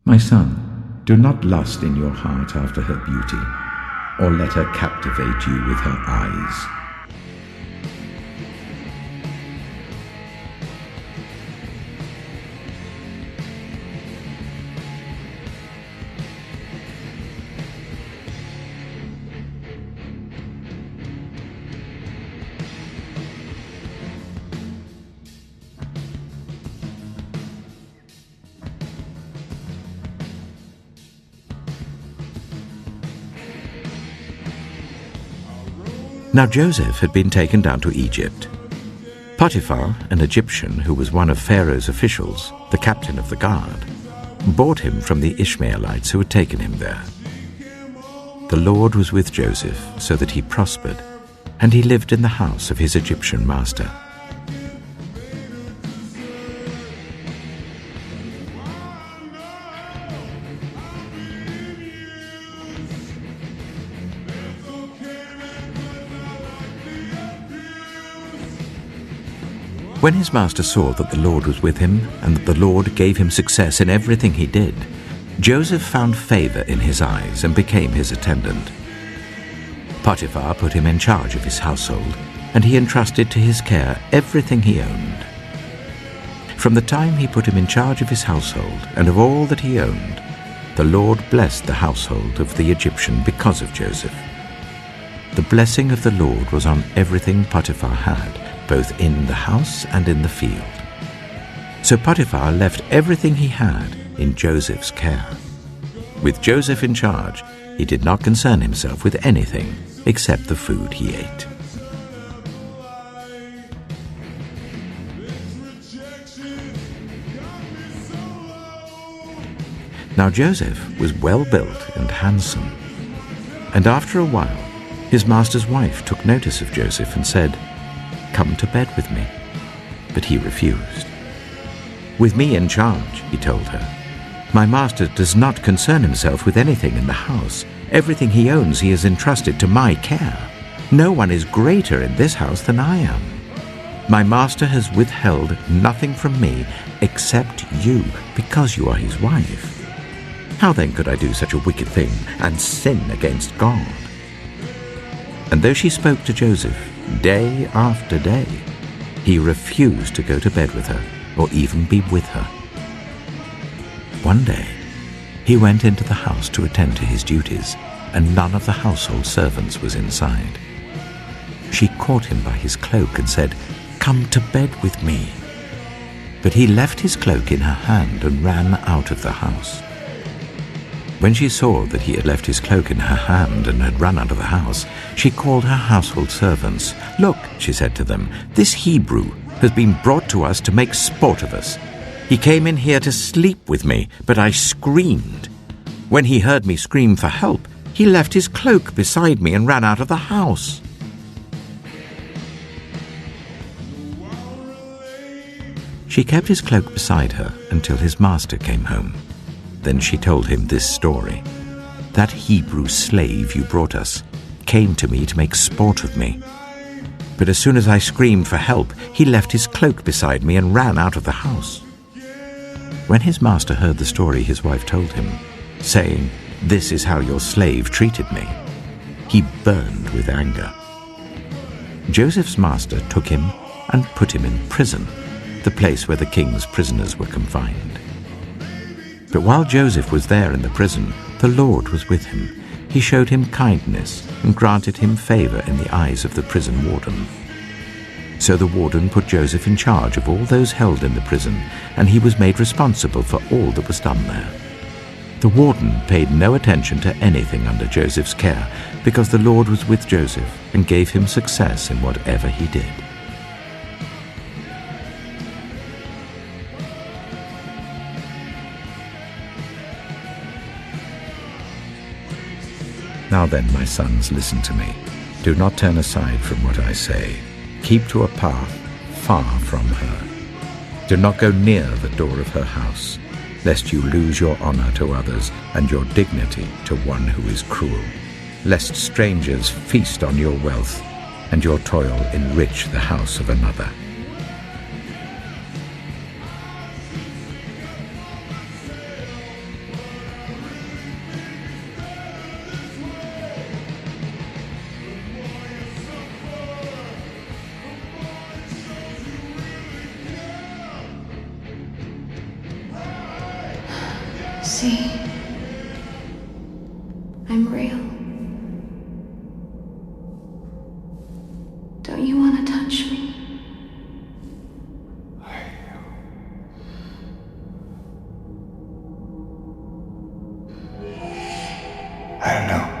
My son, do not lust in your heart after her beauty, or let her captivate you with her eyes. Now Joseph had been taken down to Egypt. Potiphar, an Egyptian who was one of Pharaoh's officials, the captain of the guard, bought him from the Ishmaelites who had taken him there. The Lord was with Joseph so that he prospered, and he lived in the house of his Egyptian master. When his master saw that the Lord was with him, and that the Lord gave him success in everything he did, Joseph found favor in his eyes and became his attendant. Potiphar put him in charge of his household, and he entrusted to his care everything he owned. From the time he put him in charge of his household and of all that he owned, the Lord blessed the household of the Egyptian because of Joseph. The blessing of the Lord was on everything Potiphar had, both in the house and in the field. So Potiphar left everything he had in Joseph's care. With Joseph in charge, he did not concern himself with anything except the food he ate. Now Joseph was well built and handsome, and after a while his master's wife took notice of Joseph and said, "Come to bed with me." But he refused. "With me in charge," he told her, "my master does not concern himself with anything in the house. Everything he owns he has entrusted to my care. No one is greater in this house than I am. My master has withheld nothing from me except you, because you are his wife. How then could I do such a wicked thing and sin against God?" And though she spoke to Joseph day after day, he refused to go to bed with her or even be with her. One day, he went into the house to attend to his duties, and none of the household servants was inside. She caught him by his cloak and said, "Come to bed with me." But he left his cloak in her hand and ran out of the house. When she saw that he had left his cloak in her hand and had run out of the house, she called her household servants. "Look," she said to them, "this Hebrew has been brought to us to make sport of us. He came in here to sleep with me, but I screamed. When he heard me scream for help, he left his cloak beside me and ran out of the house." She kept his cloak beside her until his master came home. Then she told him this story. "That Hebrew slave you brought us came to me to make sport of me. But as soon as I screamed for help, he left his cloak beside me and ran out of the house." When his master heard the story his wife told him, saying, "This is how your slave treated me," he burned with anger. Joseph's master took him and put him in prison, the place where the king's prisoners were confined. But while Joseph was there in the prison, the Lord was with him. He showed him kindness and granted him favor in the eyes of the prison warden. So the warden put Joseph in charge of all those held in the prison, and he was made responsible for all that was done there. The warden paid no attention to anything under Joseph's care, because the Lord was with Joseph and gave him success in whatever he did. Now then, my sons, listen to me. Do not turn aside from what I say. Keep to a path far from her. Do not go near the door of her house, lest you lose your honor to others and your dignity to one who is cruel, lest strangers feast on your wealth and your toil enrich the house of another. See, I'm real. Don't you want to touch me? I don't know.